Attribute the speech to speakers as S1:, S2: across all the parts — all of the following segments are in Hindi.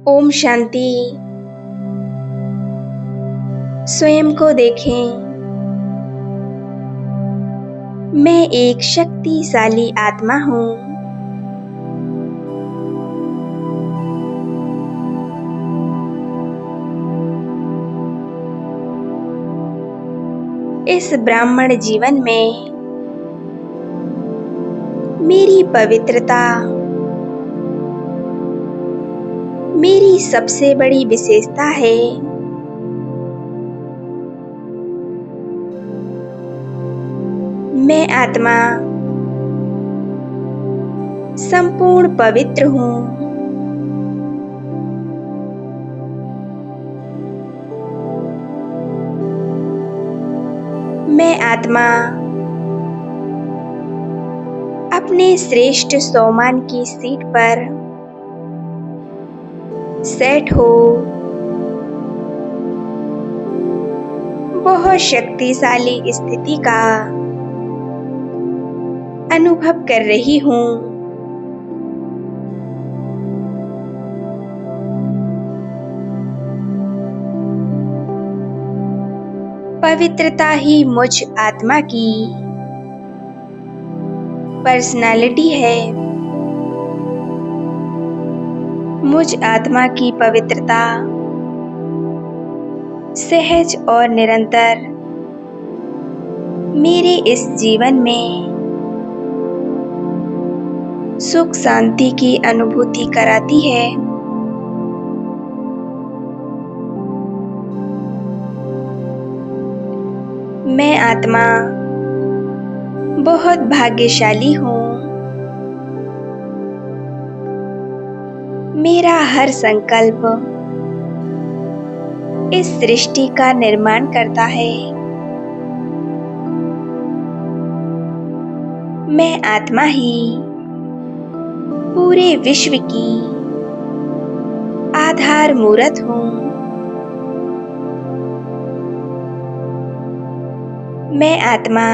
S1: ओम शांति। स्वयं को देखें। मैं एक शक्तिशाली आत्मा हूँ। इस ब्राह्मण जीवन में मेरी पवित्रता मेरी सबसे बड़ी विशेषता है। मैं आत्मा संपूर्ण पवित्र हूँ। मैं आत्मा अपने श्रेष्ठ सोमान की सीट पर सेट हो बहुत शक्तिशाली स्थिति का अनुभव कर रही हूँ। पवित्रता ही मुझ आत्मा की पर्सनालिटी है। मुझ आत्मा की पवित्रता सहज और निरंतर मेरे इस जीवन में सुख शांति की अनुभूति कराती है। मैं आत्मा बहुत भाग्यशाली हूँ। मेरा हर संकल्प इस सृष्टि का निर्माण करता है। मैं आत्मा ही पूरे विश्व की आधार मूर्त हूँ। मैं आत्मा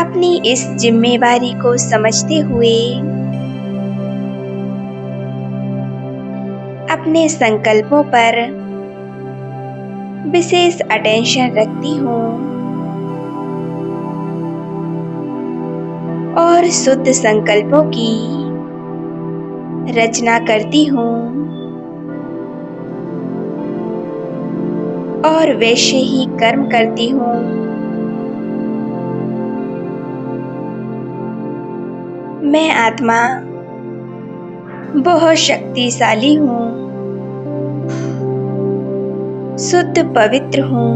S1: अपनी इस जिम्मेवारी को समझते हुए अपने संकल्पों पर विशेष अटेंशन रखती हूँ और शुद्ध संकल्पों की रचना करती हूँ और वैसे ही कर्म करती हूँ। मैं आत्मा बहुत शक्तिशाली हूँ, शुद्ध पवित्र हूँ।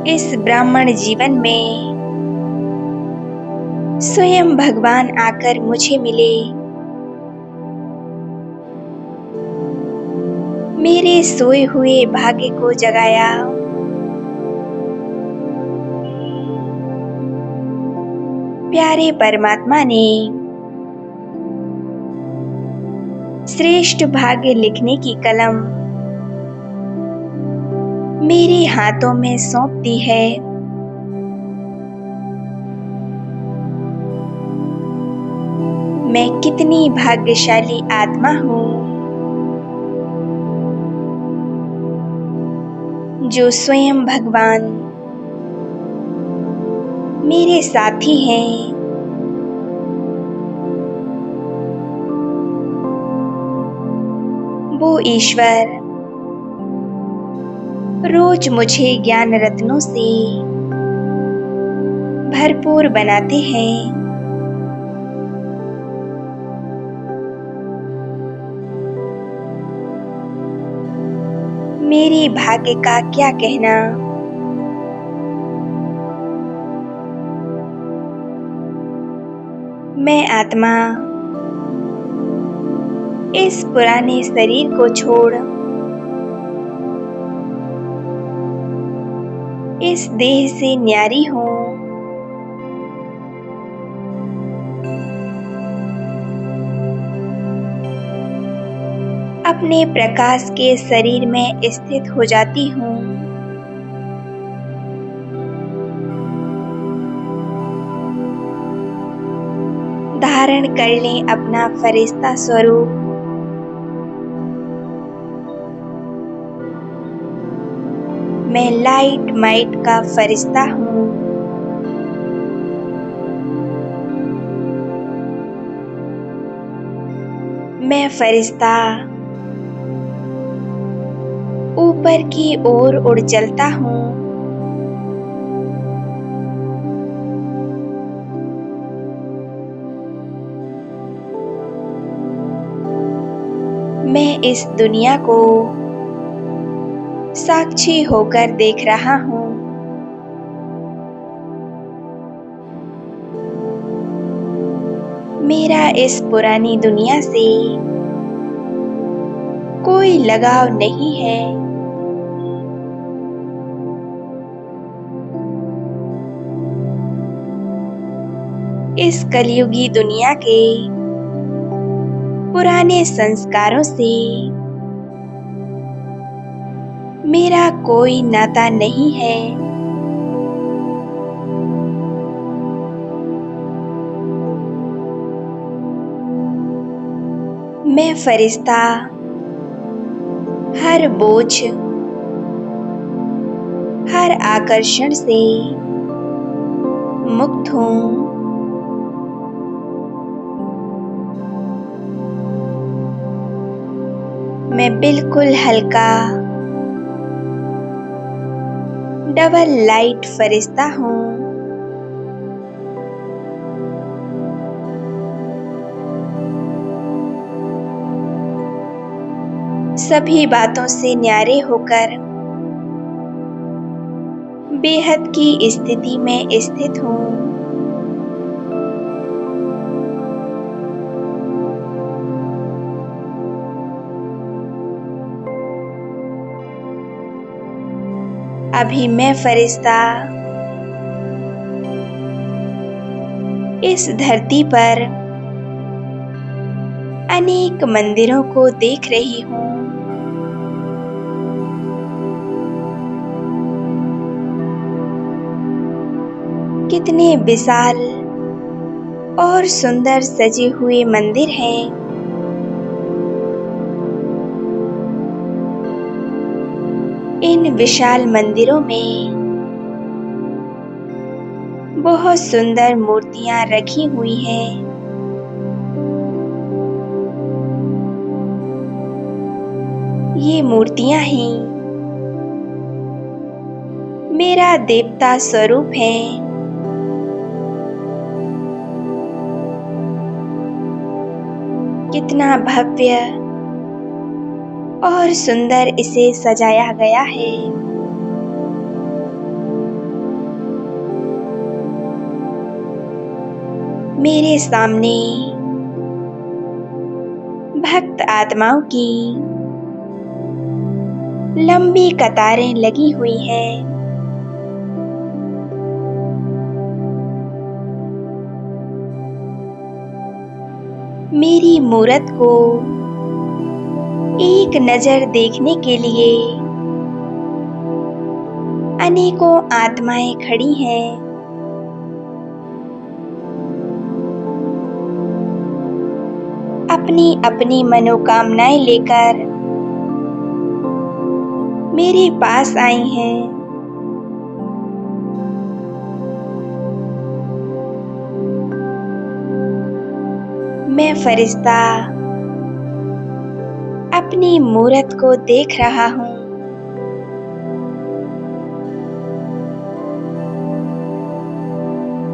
S1: इस ब्राह्मण जीवन में स्वयं भगवान आकर मुझे मिले। मेरे सोए हुए भाग्य को जगाया। प्यारे परमात्मा ने श्रेष्ठ भाग्य लिखने की कलम मेरे हाथों में सौंप दी है। मैं कितनी भाग्यशाली आत्मा हूँ जो स्वयं भगवान मेरे साथी हैं। वो ईश्वर रोज मुझे ज्ञान रत्नों से भरपूर बनाते हैं। मेरे भाग्य का क्या कहना। मैं आत्मा इस पुराने शरीर को छोड़ इस देह से न्यारी हूँ। अपने प्रकाश के शरीर में स्थित हो जाती हूँ। धारण कर लें अपना फरिश्ता स्वरूप। मैं लाइट माइट का फरिश्ता हूँ। मैं फरिश्ता ऊपर की ओर उड़ चलता हूँ। मैं इस दुनिया को साक्षी होकर देख रहा हूँ। मेरा इस पुरानी दुनिया से कोई लगाव नहीं है। इस कलयुगी दुनिया के पुराने संस्कारों से मेरा कोई नाता नहीं है। मैं फरिश्ता हर बोझ, हर आकर्षण से मुक्त हूँ। मैं बिल्कुल हल्का डबल लाइट फरिश्ता हूँ। सभी बातों से न्यारे होकर बेहद की स्थिति में स्थित हूँ। अभी मैं फरिश्ता इस धरती पर अनेक मंदिरों को देख रही हूँ। कितने विशाल और सुंदर सजे हुए मंदिर हैं। इन विशाल मंदिरों में बहुत सुंदर मूर्तियां रखी हुई हैं। ये मूर्तियां ही मेरा देवता स्वरूप है। कितना भव्य और सुंदर इसे सजाया गया है। मेरे सामने भक्त आत्माओं की लंबी कतारें लगी हुई हैं। मेरी मूरत को एक नजर देखने के लिए अनेकों आत्माएं खड़ी हैं। अपनी अपनी मनोकामनाएं लेकर मेरे पास आई हैं। मैं फरिश्ता अपनी मूरत को देख रहा हूँ।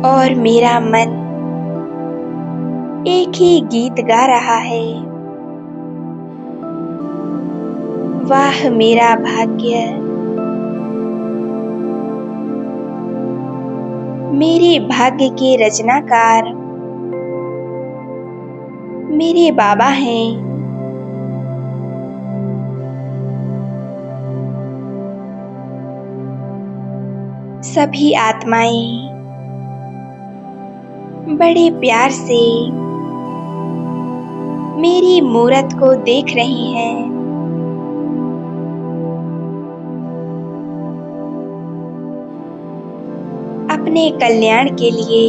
S1: और मेरा मन एक ही गीत गा रहा है। वाह मेरा भाग्य, मेरे भाग्य के रचनाकार मेरे बाबा हैं। सभी आत्माएं बड़े प्यार से मेरी मूरत को देख रही हैं। अपने कल्याण के लिए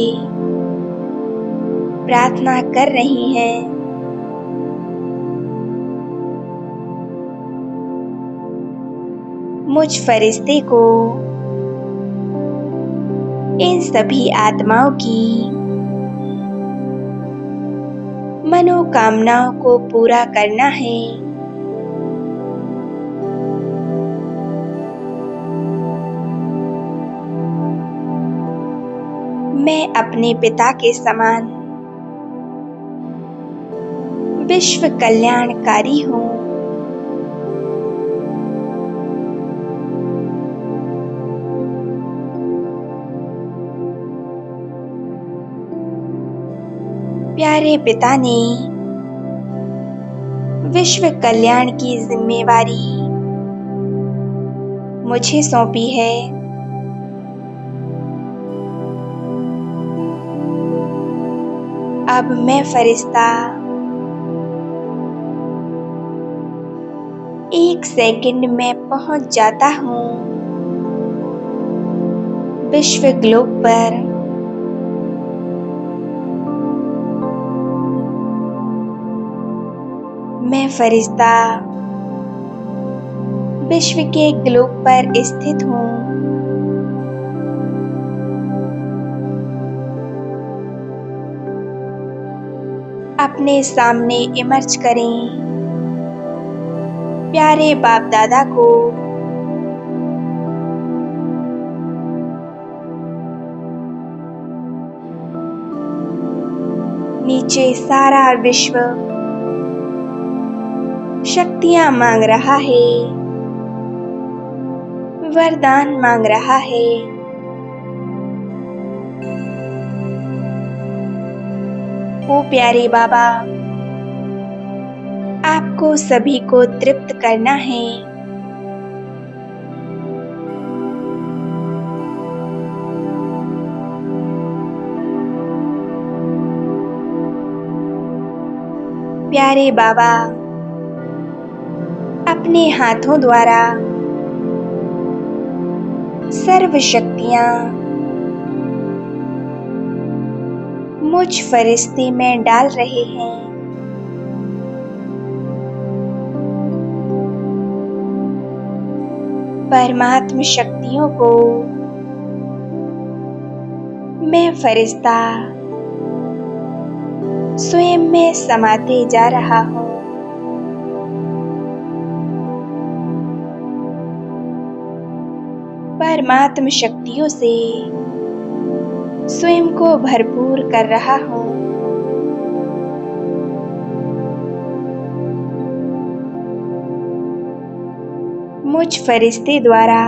S1: प्रार्थना कर रही हैं। मुझ फरिश्ते को इन सभी आत्माओं की मनोकामनाओं को पूरा करना है। मैं अपने पिता के समान विश्व कल्याणकारी हूँ। प्यारे पिता ने विश्व कल्याण की जिम्मेवारी मुझे सौंपी है। अब मैं फरिश्ता 1 सेकंड में पहुंच जाता हूँ विश्व ग्लोब पर। मैं फरिश्ता विश्व के ग्लोब पर स्थित हूँ। अपने सामने इमर्ज करें प्यारे बाप दादा को। नीचे सारा विश्व शक्तियां मांग रहा है, वरदान मांग रहा है। ओ प्यारे बाबा, आपको सभी को तृप्त करना है। प्यारे बाबा, अपने हाथों द्वारा सर्व शक्तियां मुझ फरिश्ते में डाल रहे हैं। परमात्म शक्तियों को मैं फरिश्ता स्वयं में समाते जा रहा हूँ। परमात्म शक्तियों से स्वयं को भरपूर कर रहा हूँ। मुझ फरिश्ते द्वारा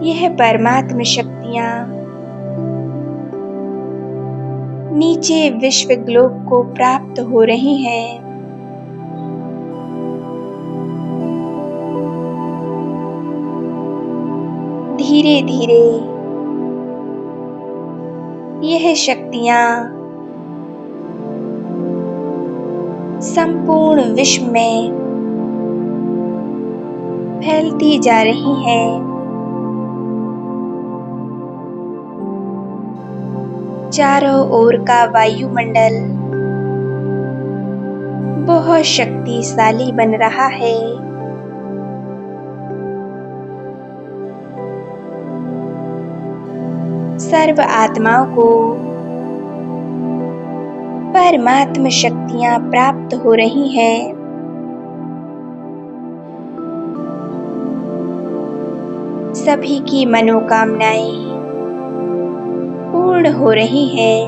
S1: यह परमात्म शक्तियाँ नीचे विश्व ग्लोब को प्राप्त हो रही हैं। धीरे धीरे यह शक्तियाँ संपूर्ण विश्व में फैलती जा रही हैं। चारों ओर का वायुमंडल बहुत शक्तिशाली बन रहा है। सर्व आत्माओं को परमात्म शक्तियां प्राप्त हो रही हैं। सभी की मनोकामनाएं पूर्ण हो रही हैं।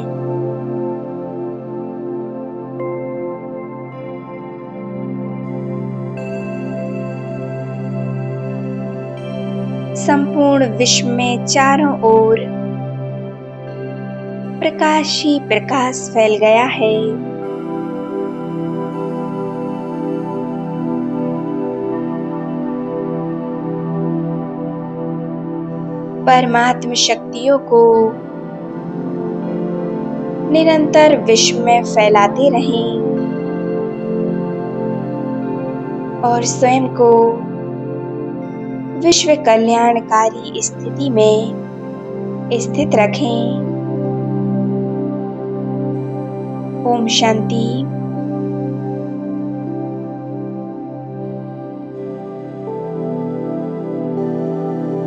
S1: संपूर्ण विश्व में चारों ओर प्रकाश ही प्रकाश फैल गया है। परमात्म शक्तियों को निरंतर विश्व में फैलाते रहें और स्वयं को विश्व कल्याणकारी स्थिति में स्थित रखें। ओम शांति।